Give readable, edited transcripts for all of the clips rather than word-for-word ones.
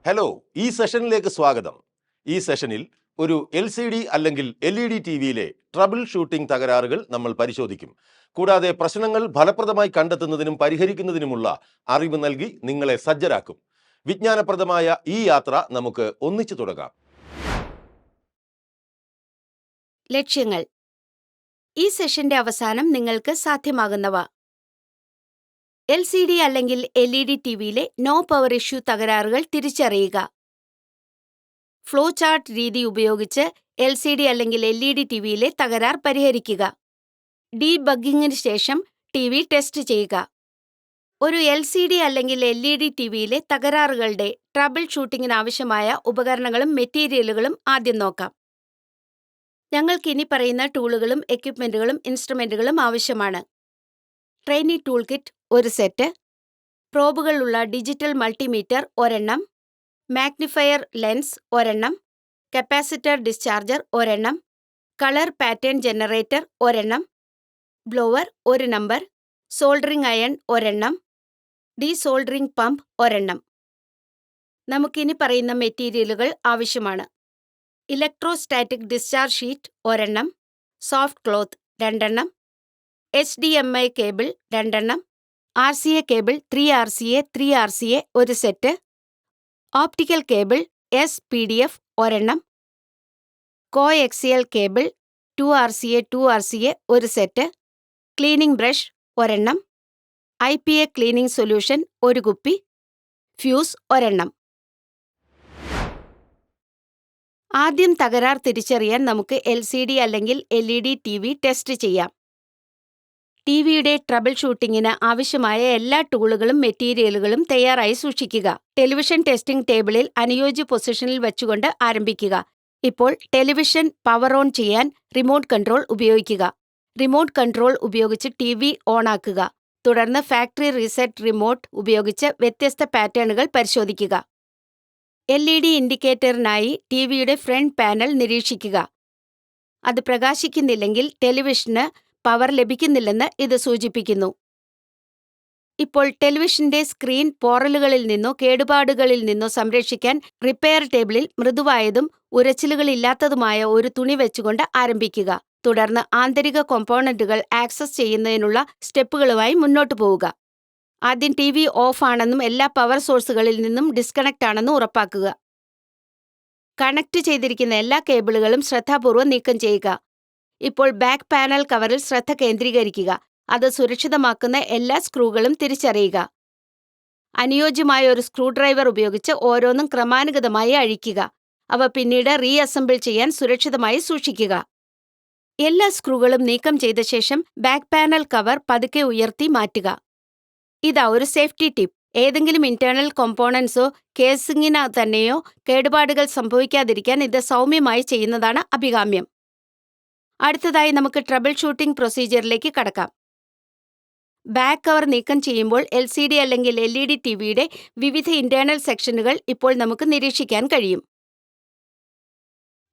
Hello, ഈ സെഷനിലേക്ക് സ്വാഗതം. ഈ സെഷനിൽ ഒരു LCD അല്ലെങ്കിൽ LED ടിവിയിലെ ട്രബിൾ ഷൂട്ടിംഗ് തകരാറുകൾ നമ്മൾ പരിശോധിക്കും. കൂടാതെ പ്രശ്നങ്ങൾ ഫലപ്രദമായി കണ്ടെത്തുന്നതിനും പരിഹരിക്കുന്നതിനുമുള്ള അറിവ് നൽകി നിങ്ങളെ സജ്ജരാക്കും. വിജ്ഞാനപ്രദമായ ഈ യാത്ര നമുക്ക് ഒന്നിച്ചു തുടങ്ങാം. ലക്ഷ്യങ്ങൾ. ഈ സെഷന്റെ അവസാനം നിങ്ങൾക്ക് സാധ്യമാകുന്നവ: LCD അല്ലെങ്കിൽ LED ടിവിയിലെ നോ പവർ ഇഷ്യൂ തകരാറുകൾ തിരിച്ചറിയുക. ഫ്ലോ ചാർട്ട് രീതി ഉപയോഗിച്ച് LCD അല്ലെങ്കിൽ LED ടിവിയിലെ തകരാർ പരിഹരിക്കുക. ഡീബഗ്ഗിങ്ങിന് ശേഷം ടിവി ടെസ്റ്റ് ചെയ്യുക. ഒരു LCD അല്ലെങ്കിൽ LED ടിവിയിലെ തകരാറുകളുടെ ട്രബിൾ ഷൂട്ടിങ്ങിന് ആവശ്യമായ ഉപകരണങ്ങളും മെറ്റീരിയലുകളും ആദ്യം നോക്കാം. ഞങ്ങൾക്ക് ഇനി പറയുന്ന ടൂളുകളും എക്യുപ്മെന്റുകളും ഇൻസ്ട്രുമെന്റുകളും ആവശ്യമാണ്: ട്രെയിനി ടൂൾ കിറ്റ് 1 സെറ്റ്, പ്രോബുകളുള്ള digital multimeter 1 magnifier lens 1 capacitor discharger 1 colour pattern generator 1 blower 1 number, soldering iron 1 desoldering pump 1. നമുക്കിനി പറയുന്ന മെറ്റീരിയലുകൾ ആവശ്യമാണ്: electrostatic discharge sheet 1 soft cloth 2 HDMI cable 2 RCA cable 3RCA 3RCA 1 സെറ്റ്, optical cable SPDF 1 coaxial cable 2RCA 2RCA 1 സെറ്റ്, cleaning brush 1 IPA cleaning solution 1 കുപ്പി, fuse 1. ആദ്യം തകരാർ തിരിച്ചറിയാൻ നമുക്ക് LCD അല്ലെങ്കിൽ LED ടിവി ടെസ്റ്റ് ചെയ്യാം. ടിവിയുടെ ട്രബിൾ ഷൂട്ടിങ്ങിന് ആവശ്യമായ എല്ലാ ടൂളുകളും മെറ്റീരിയലുകളും തയ്യാറായി സൂക്ഷിക്കുക. ടെലിവിഷൻ ടെസ്റ്റിംഗ് ടേബിളിൽ അനുയോജ്യ പൊസിഷനിൽ വച്ചുകൊണ്ട് ആരംഭിക്കുക. ഇപ്പോൾ ടെലിവിഷൻ പവർ ഓൺ ചെയ്യാൻ റിമോട്ട് കൺട്രോൾ ഉപയോഗിക്കുക. റിമോട്ട് കൺട്രോൾ ഉപയോഗിച്ച് ടിവി ഓണാക്കുക. തുടർന്ന് ഫാക്ടറി റീസെറ്റ് റിമോട്ട് ഉപയോഗിച്ച് വ്യത്യസ്ത പാറ്റേണുകൾ പരിശോധിക്കുക. LED ഇൻഡിക്കേറ്ററിനായി ടിവിയുടെ ഫ്രണ്ട് പാനൽ നിരീക്ഷിക്കുക. അത് പ്രകാശിക്കുന്നില്ലെങ്കിൽ ടെലിവിഷന് പവർ ലഭിക്കുന്നില്ലെന്ന് ഇത് സൂചിപ്പിക്കുന്നു. ഇപ്പോൾ ടെലിവിഷന്റെ സ്ക്രീൻ പോറലുകളിൽ നിന്നോ കേടുപാടുകളിൽ നിന്നോ സംരക്ഷിക്കാൻ റിപ്പയർ ടേബിളിൽ മൃദുവായതും ഉരച്ചിലുകളില്ലാത്തതുമായ ഒരു തുണി വെച്ചുകൊണ്ട് ആരംഭിക്കുക. തുടർന്ന് ആന്തരിക കോമ്പോണന്റുകൾ ആക്സസ് ചെയ്യുന്നതിനുള്ള സ്റ്റെപ്പുകളുമായി മുന്നോട്ടു പോവുക. ആദ്യം ടിവി ഓഫ് ആണെന്നും എല്ലാ പവർ സോഴ്സുകളിൽ നിന്നും ഡിസ്കണക്ട് ആണെന്നും ഉറപ്പാക്കുക. കണക്ട് ചെയ്തിരിക്കുന്ന എല്ലാ കേബിളുകളും ശ്രദ്ധാപൂർവ്വം നീക്കം ചെയ്യുക. ഇപ്പോൾ ബാക്ക് പാനൽ കവറിൽ ശ്രദ്ധ കേന്ദ്രീകരിക്കുക. അത് സുരക്ഷിതമാക്കുന്ന എല്ലാ സ്ക്രൂകളും തിരിച്ചറിയുക. അനുയോജ്യമായ ഒരു സ്ക്രൂ ഡ്രൈവർ ഉപയോഗിച്ച് ഓരോന്നും ക്രമാനുഗതമായി അഴിക്കുക. അവ പിന്നീട് റീഅസംബിൾ ചെയ്യാൻ സുരക്ഷിതമായി സൂക്ഷിക്കുക. എല്ലാ സ്ക്രൂകളും നീക്കം ചെയ്ത ശേഷം ബാക്ക് പാനൽ കവർ പതുക്കെ ഉയർത്തി മാറ്റുക. ഇതാ ഒരു സേഫ്റ്റി ടിപ്പ്. ഏതെങ്കിലും ഇന്റേണൽ കോമ്പോണന്റ്സോ കേസിംഗിന് തന്നെയോ കേടുപാടുകൾ സംഭവിക്കാതിരിക്കാൻ ഇത് സൗമ്യമായി ചെയ്യുന്നതാണ് അഭികാമ്യം. അടുത്തതായി നമുക്ക് ട്രബിൾ ഷൂട്ടിംഗ് പ്രൊസീജിയറിലേക്ക് കടക്കാം. ബാക്ക് കവർ നീക്കം ചെയ്യുമ്പോൾ LCD അല്ലെങ്കിൽ LED ടിവിയുടെ വിവിധ ഇന്റേണൽ സെക്ഷനുകൾ ഇപ്പോൾ നമുക്ക് നിരീക്ഷിക്കാൻ കഴിയും.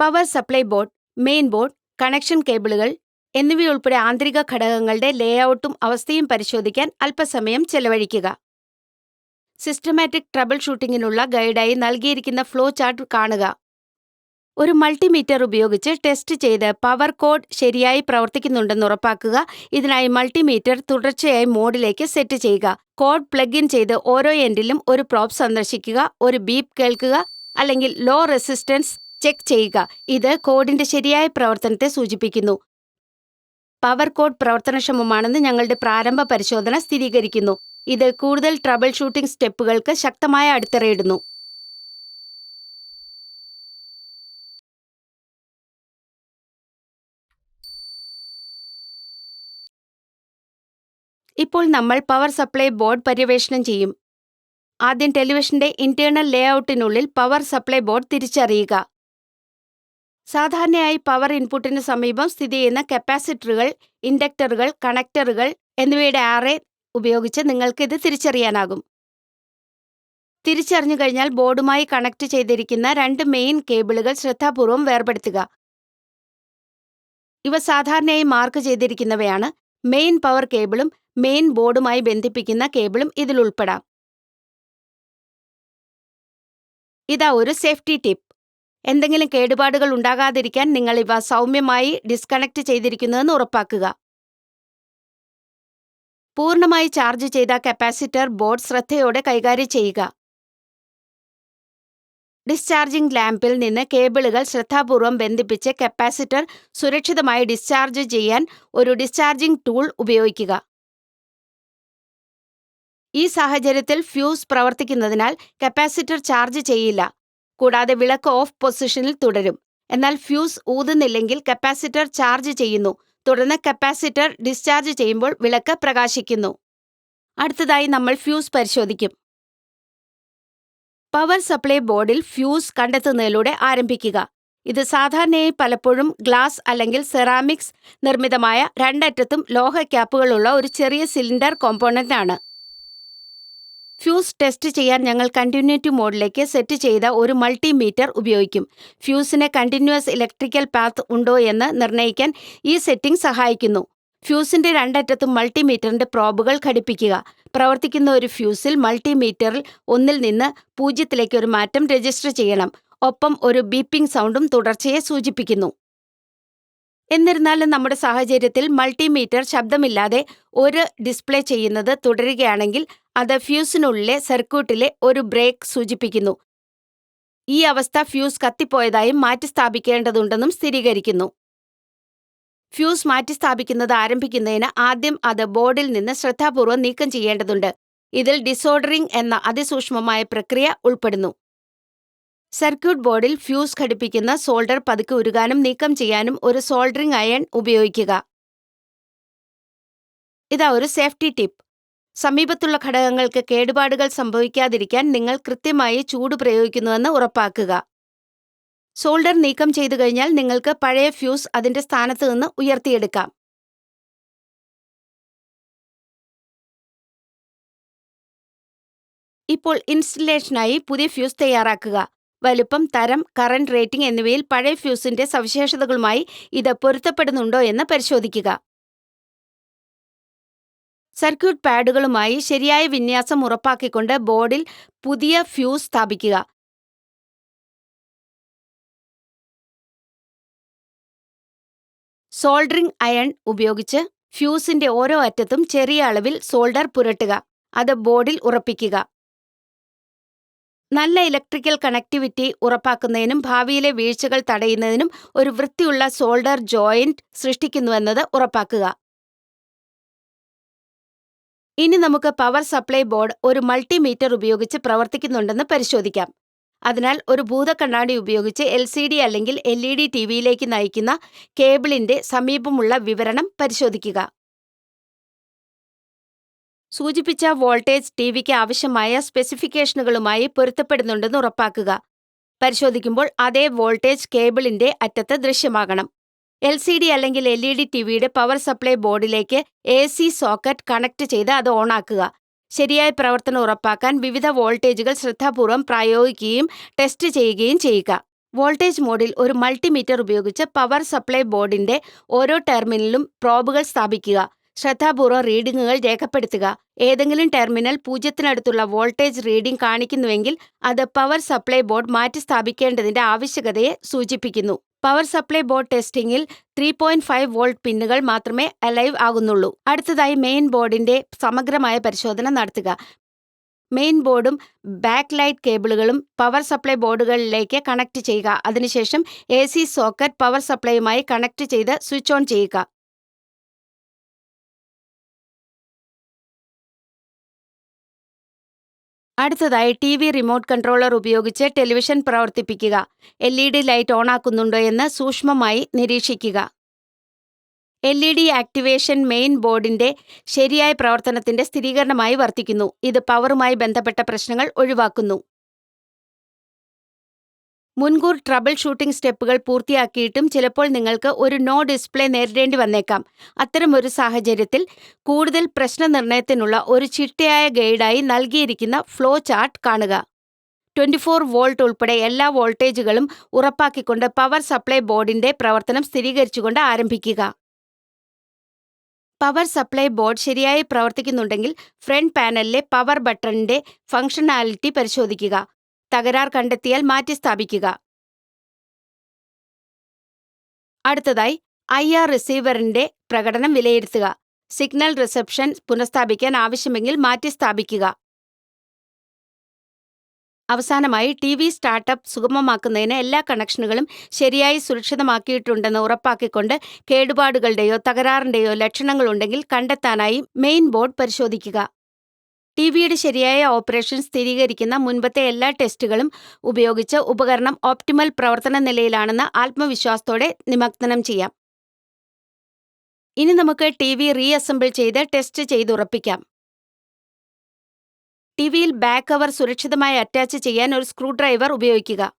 Power supply board, main board, connection കേബിളുകൾ എന്നിവയുൾപ്പെടെ ആന്തരിക ഘടകങ്ങളുടെ ലേഔട്ടും അവസ്ഥയും പരിശോധിക്കാൻ അല്പസമയം ചെലവഴിക്കുക. സിസ്റ്റമാറ്റിക് ട്രബിൾ ഷൂട്ടിങ്ങിനുള്ള ഗൈഡായി നൽകിയിരിക്കുന്ന ഫ്ലോ ചാർട്ട് കാണുക. ഒരു മൾട്ടിമീറ്റർ ഉപയോഗിച്ച് ടെസ്റ്റ് ചെയ്ത് പവർ കോഡ് ശരിയായി പ്രവർത്തിക്കുന്നുണ്ടെന്ന് ഉറപ്പാക്കുക. ഇതിനായി മൾട്ടിമീറ്റർ തുടർച്ചയായി മോഡിലേക്ക് സെറ്റ് ചെയ്യുക. കോഡ് പ്ലഗ് ഇൻ ചെയ്ത് ഓരോ എൻഡിലും ഒരു പ്രോബ് സന്ദർശിക്കുക. ഒരു ബീപ്പ് കേൾക്കുക അല്ലെങ്കിൽ ലോ റെസിസ്റ്റൻസ് ചെക്ക് ചെയ്യുക. ഇത് കോഡിന്റെ ശരിയായ പ്രവർത്തനത്തെ സൂചിപ്പിക്കുന്നു. പവർ കോഡ് പ്രവർത്തനക്ഷമമാണെന്ന് ഞങ്ങളുടെ പ്രാരംഭ പരിശോധന സ്ഥിരീകരിക്കുന്നു. ഇത് കൂടുതൽ ട്രബിൾ ഷൂട്ടിംഗ് സ്റ്റെപ്പുകൾക്ക് ശക്തമായ അടിത്തറയിടുന്നു. ഇപ്പോൾ നമ്മൾ പവർ സപ്ലൈ ബോർഡ് പര്യവേക്ഷണം ചെയ്യും. ആദ്യം ടെലിവിഷന്റെ ഇന്റേണൽ ലേഔട്ടിനുള്ളിൽ പവർ സപ്ലൈ ബോർഡ് തിരിച്ചറിയുക. സാധാരണയായി പവർ ഇൻപുട്ടിന് സമീപം സ്ഥിതി ചെയ്യുന്ന കപ്പാസിറ്ററുകൾ, ഇൻഡക്ടറുകൾ, കണക്ടറുകൾ എന്നിവയുടെ ആറേ ഉപയോഗിച്ച് നിങ്ങൾക്ക് ഇത് തിരിച്ചറിയാനാകും. തിരിച്ചറിഞ്ഞു കഴിഞ്ഞാൽ ബോർഡുമായി കണക്ട് ചെയ്തിരിക്കുന്ന 2 മെയിൻ കേബിളുകൾ ശ്രദ്ധാപൂർവം വേർപെടുത്തുക. ഇവ സാധാരണയായി മാർക്ക് ചെയ്തിരിക്കുന്നവയാണ്. മെയിൻ പവർ കേബിളും മെയിൻ ബോർഡുമായി ബന്ധിപ്പിക്കുന്ന കേബിളും ഇതിൽ ഉൾപ്പെടാം. ഇതാ ഒരു സേഫ്റ്റി ടിപ്പ്. എന്തെങ്കിലും കേടുപാടുകൾ ഉണ്ടാകാതിരിക്കാൻ നിങ്ങൾ ഇവ സൗമ്യമായി ഡിസ്കണക്ട് ചെയ്തിരിക്കുന്നുവെന്ന് ഉറപ്പാക്കുക. പൂർണ്ണമായി ചാർജ് ചെയ്ത കപ്പാസിറ്റർ ബോർഡ് ശ്രദ്ധയോടെ കൈകാര്യം ചെയ്യുക. ഡിസ്ചാർജിംഗ് ലാമ്പിൽ നിന്ന് കേബിളുകൾ ശ്രദ്ധാപൂർവം ബന്ധിപ്പിച്ച് കപ്പാസിറ്റർ സുരക്ഷിതമായി ഡിസ്ചാർജ് ചെയ്യാൻ ഒരു ഡിസ്ചാർജിംഗ് ടൂൾ ഉപയോഗിക്കുക. ഈ സാഹചര്യത്തിൽ ഫ്യൂസ് പ്രവർത്തിക്കുന്നതിനാൽ കപ്പാസിറ്റർ ചാർജ് ചെയ്യില്ല, കൂടാതെ വിളക്ക് ഓഫ് പൊസിഷനിൽ തുടരും. എന്നാൽ ഫ്യൂസ് ഊതുന്നില്ലെങ്കിൽ കപ്പാസിറ്റർ ചാർജ് ചെയ്യുന്നു, തുടർന്ന് കപ്പാസിറ്റർ ഡിസ്ചാർജ് ചെയ്യുമ്പോൾ വിളക്ക് പ്രകാശിക്കുന്നു. അടുത്തതായി നമ്മൾ ഫ്യൂസ് പരിശോധിക്കും. പവർ സപ്ലൈ ബോർഡിൽ ഫ്യൂസ് കണ്ടെത്തുന്നതിലൂടെ ആരംഭിക്കുക. ഇത് സാധാരണയായി പലപ്പോഴും ഗ്ലാസ് അല്ലെങ്കിൽ സെറാമിക്സ് നിർമ്മിതമായ രണ്ടറ്റത്തും ലോഹ ക്യാപ്പുകളുള്ള ഒരു ചെറിയ സിലിണ്ടർ കോമ്പോണന്റ് ആണ്. ഫ്യൂസ് ടെസ്റ്റ് ചെയ്യാൻ ഞങ്ങൾ കണ്ടിന്യൂറ്റി മോഡിലേക്ക് സെറ്റ് ചെയ്ത ഒരു മൾട്ടിമീറ്റർ ഉപയോഗിക്കും. ഫ്യൂസിന് കണ്ടിന്യൂസ് ഇലക്ട്രിക്കൽ പാത്ത് ഉണ്ടോ എന്ന് നിർണ്ണയിക്കാൻ ഈ സെറ്റിംഗ് സഹായിക്കുന്നു. ഫ്യൂസിന്റെ രണ്ടറ്റത്തും മൾട്ടിമീറ്ററിന്റെ പ്രോബുകൾ ഘടിപ്പിക്കുക. പ്രവർത്തിക്കുന്ന ഒരു ഫ്യൂസിൽ മൾട്ടിമീറ്ററിൽ 1 നിന്ന് 0 ഒരു മാറ്റം രജിസ്റ്റർ ചെയ്യണം. ഒപ്പം ഒരു ബീപ്പിംഗ് സൗണ്ടും തുടർച്ചയെ സൂചിപ്പിക്കുന്നു. എന്നിരുന്നാലും നമ്മുടെ സാഹചര്യത്തിൽ മൾട്ടിമീറ്റർ ശബ്ദമില്ലാതെ ഒരു ഡിസ്പ്ലേ ചെയ്യുന്നത് തുടരുകയാണെങ്കിൽ അത് ഫ്യൂസിനുള്ളിലെ സർക്യൂട്ടിലെ ഒരു ബ്രേക്ക് സൂചിപ്പിക്കുന്നു. ഈ അവസ്ഥ ഫ്യൂസ് കത്തിപ്പോയതായും മാറ്റിസ്ഥാപിക്കേണ്ടതുണ്ടെന്നും സ്ഥിരീകരിക്കുന്നു. ഫ്യൂസ് മാറ്റിസ്ഥാപിക്കുന്നത് ആരംഭിക്കുന്നതിന് ആദ്യം അത് ബോർഡിൽ നിന്ന് ശ്രദ്ധാപൂർവ്വം നീക്കം ചെയ്യേണ്ടതുണ്ട്. ഇതിൽ ഡിസോൾഡറിംഗ് എന്ന അതിസൂക്ഷ്മമായ പ്രക്രിയ ഉൾപ്പെടുന്നു. സർക്യൂട്ട് ബോർഡിൽ ഫ്യൂസ് ഘടിപ്പിക്കുന്ന സോൾഡർ പതുക്കെ ഉരുകാനും നീക്കം ചെയ്യാനും ഒരു സോൾഡറിംഗ് അയൺ ഉപയോഗിക്കുക. ഇതാ ഒരു സേഫ്റ്റി ടിപ്പ്. സമീപത്തുള്ള ഘടകങ്ങൾക്ക് കേടുപാടുകൾ സംഭവിക്കാതിരിക്കാൻ നിങ്ങൾ കൃത്യമായി ചൂട് പ്രയോഗിക്കുന്നുവെന്ന് ഉറപ്പാക്കുക. സോൾഡർ നീക്കം ചെയ്തു കഴിഞ്ഞാൽ നിങ്ങൾക്ക് പഴയ ഫ്യൂസ് അതിന്റെ സ്ഥാനത്ത് നിന്ന് ഉയർത്തിയെടുക്കാം. ഇപ്പോൾ ഇൻസ്റ്റലേഷനായി പുതിയ ഫ്യൂസ് തയ്യാറാക്കുക. വലുപ്പം, തരം, കറന്റ് റേറ്റിംഗ് എന്നിവയിൽ പഴയ ഫ്യൂസിന്റെ സവിശേഷതകളുമായി ഇത് പൊരുത്തപ്പെടുന്നുണ്ടോ എന്ന് പരിശോധിക്കുക. സർക്യൂട്ട് പാഡുകളുമായി ശരിയായ വിന്യാസം ഉറപ്പാക്കിക്കൊണ്ട് ബോർഡിൽ പുതിയ ഫ്യൂസ് സ്ഥാപിക്കുക. സോൾഡറിംഗ് അയൺ ഉപയോഗിച്ച് ഫ്യൂസിന്റെ ഓരോ അറ്റത്തും ചെറിയ അളവിൽ സോൾഡർ പുരട്ടുക. അത് ബോർഡിൽ ഉറപ്പിക്കുക. നല്ല ഇലക്ട്രിക്കൽ കണക്ടിവിറ്റി ഉറപ്പാക്കുന്നതിനും ഭാവിയിലെ വീഴ്ചകൾ തടയുന്നതിനും ഒരു വൃത്തിയുള്ള സോൾഡർ ജോയിന്റ് സൃഷ്ടിക്കുന്നുവെന്നത് ഉറപ്പാക്കുക. ഇനി നമുക്ക് പവർ സപ്ലൈ ബോർഡ് ഒരു മൾട്ടിമീറ്റർ ഉപയോഗിച്ച് പ്രവർത്തിക്കുന്നുണ്ടെന്ന് പരിശോധിക്കാം. അതിനാൽ ഒരു ഭൂതക്കണ്ണാടി ഉപയോഗിച്ച് LCD അല്ലെങ്കിൽ LED ടിവിയിലേക്ക് നയിക്കുന്ന കേബിളിന്റെ സമീപമുള്ള വിവരണം പരിശോധിക്കുക. സൂചിപ്പിച്ച വോൾട്ടേജ് ടിവിക്ക് ആവശ്യമായ സ്പെസിഫിക്കേഷനുകളുമായി പൊരുത്തപ്പെടുന്നുണ്ടെന്ന് ഉറപ്പാക്കുക. പരിശോധിക്കുമ്പോൾ അതേ വോൾട്ടേജ് കേബിളിന്റെ അറ്റത്ത് ദൃശ്യമാകണം. LCD അല്ലെങ്കിൽ LED ടിവിയുടെ പവർ സപ്ലൈ ബോർഡിലേക്ക് AC സോക്കറ്റ് കണക്ട് ചെയ്ത് അത് ഓണാക്കുക. ശരിയായ പ്രവർത്തനം ഉറപ്പാക്കാൻ വിവിധ വോൾട്ടേജുകൾ ശ്രദ്ധാപൂർവം പ്രയോഗിക്കുകയും ടെസ്റ്റ് ചെയ്യുകയും ചെയ്യുക. വോൾട്ടേജ് മോഡിൽ ഒരു മൾട്ടിമീറ്റർ ഉപയോഗിച്ച് പവർ സപ്ലൈ ബോർഡിന്റെ ഓരോ ടെർമിനലിലും പ്രോബുകൾ സ്ഥാപിക്കുക. ശ്രദ്ധാപൂർവം റീഡിംഗുകൾ രേഖപ്പെടുത്തുക. ഏതെങ്കിലും ടെർമിനൽ 0-നടുത്തുള്ള വോൾട്ടേജ് റീഡിംഗ് കാണിക്കുന്നുവെങ്കിൽ അത് പവർ സപ്ലൈ ബോർഡ് മാറ്റിസ്ഥാപിക്കേണ്ടതിന്റെ ആവശ്യകതയെ സൂചിപ്പിക്കുന്നു. പവർ സപ്ലൈ ബോർഡ് ടെസ്റ്റിംഗിൽ 3.5 വോൾട്ട് പിന്നുകൾ മാത്രമേ അലൈവ് ആകുന്നുള്ളൂ. അടുത്തതായി മെയിൻ ബോർഡിന്റെ സമഗ്രമായ പരിശോധന നടത്തുക. മെയിൻ ബോർഡും ബാക്ക് ലൈറ്റ് കേബിളുകളും പവർ സപ്ലൈ ബോർഡുകളിലേക്ക് കണക്ട് ചെയ്യുക. അതിനുശേഷം AC സോക്കറ്റ് പവർ സപ്ലൈയുമായി കണക്ട് ചെയ്ത് സ്വിച്ച് ഓൺ ചെയ്യുക. അടുത്തതായി TV റിമോട്ട് കൺട്രോളർ ഉപയോഗിച്ച് ടെലിവിഷൻ പ്രവർത്തിപ്പിക്കുക. LED ലൈറ്റ് ഓണാക്കുന്നുണ്ടോ എന്ന് സൂക്ഷ്മമായി നിരീക്ഷിക്കുക. LED ആക്ടിവേഷൻ മെയിൻ ബോർഡിന്റെ ശരിയായ പ്രവർത്തനത്തിന്റെ സ്ഥിരീകരണമായി വർത്തിക്കുന്നു. ഇത് പവറുമായി ബന്ധപ്പെട്ട പ്രശ്നങ്ങൾ ഒഴിവാക്കുന്നു. മുൻകൂർ ട്രബിൾ ഷൂട്ടിംഗ് സ്റ്റെപ്പുകൾ പൂർത്തിയാക്കിയിട്ടും ചിലപ്പോൾ നിങ്ങൾക്ക് ഒരു നോ ഡിസ്പ്ലേ നേരിടേണ്ടി വന്നേക്കാം. അത്തരമൊരു സാഹചര്യത്തിൽ കൂടുതൽ പ്രശ്നനിർണ്ണയത്തിനുള്ള ഒരു ചിട്ടയായ ഗൈഡായി നൽകിയിരിക്കുന്ന ഫ്ലോ ചാർട്ട് കാണുക. 24 വോൾട്ട് ഉൾപ്പെടെ എല്ലാ വോൾട്ടേജുകളും ഉറപ്പാക്കിക്കൊണ്ട് പവർ സപ്ലൈ ബോർഡിന്റെ പ്രവർത്തനം സ്ഥിരീകരിച്ചുകൊണ്ട് ആരംഭിക്കുക. പവർ സപ്ലൈ ബോർഡ് ശരിയായി പ്രവർത്തിക്കുന്നുണ്ടെങ്കിൽ ഫ്രണ്ട് പാനലിലെ പവർ ബട്ടണിന്റെ ഫംഗ്ഷനാലിറ്റി പരിശോധിക്കുക. തകരാർ കണ്ടെത്തിയാൽ മാറ്റിസ്ഥാപിക്കുക. അടുത്തതായി IR റിസീവറിന്റെ പ്രകടനം വിലയിരുത്തുക. സിഗ്നൽ റിസപ്ഷൻ പുനഃസ്ഥാപിക്കാൻ ആവശ്യമെങ്കിൽ മാറ്റിസ്ഥാപിക്കുക. അവസാനമായി TV സ്റ്റാർട്ടപ്പ് സുഗമമാക്കുന്നതിന് എല്ലാ കണക്ഷനുകളും ശരിയായി സുരക്ഷിതമാക്കിയിട്ടുണ്ടെന്ന് ഉറപ്പാക്കിക്കൊണ്ട് കേടുപാടുകളുടെയോ തകരാറിന്റെയോ ലക്ഷണങ്ങളുണ്ടെങ്കിൽ കണ്ടെത്താനായി മെയിൻ ബോർഡ് പരിശോധിക്കുക. ടിവിയുടെ ശരിയായ ഓപ്പറേഷൻ സ്ഥിരീകരിക്കുന്ന മുൻപത്തെ എല്ലാ ടെസ്റ്റുകളും ഉപയോഗിച്ച് ഉപകരണം ഓപ്റ്റിമൽ പ്രവർത്തന നിലയിലാണെന്ന് ആത്മവിശ്വാസത്തോടെ നിമഗ്നം ചെയ്യാം. ഇനി നമുക്ക് TV റീഅസംബിൾ ചെയ്ത് ടെസ്റ്റ് ചെയ്തുറപ്പിക്കാം. ടിവിയിൽ ബാക്ക് കവർ സുരക്ഷിതമായി അറ്റാച്ച് ചെയ്യാൻ ഒരു സ്ക്രൂ ഡ്രൈവർ ഉപയോഗിക്കുക.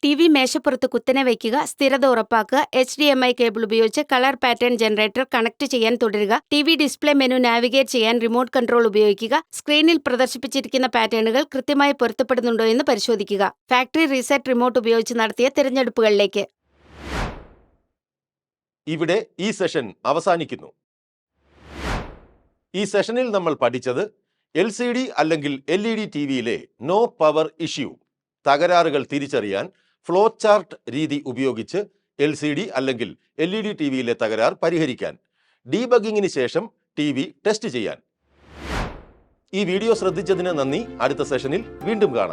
TV മേശപ്പുറത്ത് കുത്തനെ വയ്ക്കുക. സ്ഥിരത ഉറപ്പാക്കുക. HDMI കേബിൾ ഉപയോഗിച്ച് കളർ പാറ്റേൺ ജനറേറ്റർ കണക്ട് ചെയ്യാൻ തുടരുക. TV ഡിസ്പ്ലേ മെനു നാവിഗേറ്റ് ചെയ്യാൻ റിമോട്ട് കൺട്രോൾ ഉപയോഗിക്കുക. സ്ക്രീനിൽ പ്രദർശിപ്പിച്ചിരിക്കുന്ന പാറ്റേണുകൾ കൃത്യമായി പൊരുത്തപ്പെടുന്നുണ്ടോ എന്ന് പരിശോധിക്കുക. ഫാക്ടറി റീസെറ്റ് റിമോട്ട് ഉപയോഗിച്ച് നടത്തിയ തിരഞ്ഞെടുപ്പുകളിലേക്ക്. ഇവിടെ ഈ സെഷൻ അവസാനിക്കുന്നു. ഈ സെഷനിൽ നമ്മൾ പഠിച്ചത് LCD അല്ലെങ്കിൽ LED ടിവിയിലെ നോ പവർ ഇഷ്യൂ തകരാറുകൾ തിരിച്ചറിയാൻ ഫ്ലോ ചാർട്ട് രീതി ഉപയോഗിച്ച് LCD അല്ലെങ്കിൽ LED ടിവിയിലെ തകരാർ പരിഹരിക്കാൻ, ഡീബഗിങ്ങിന് ശേഷം TV ടെസ്റ്റ് ചെയ്യാൻ. ഈ വീഡിയോ ശ്രദ്ധിച്ചതിന് നന്ദി. അടുത്ത സെഷനിൽ വീണ്ടും കാണാം.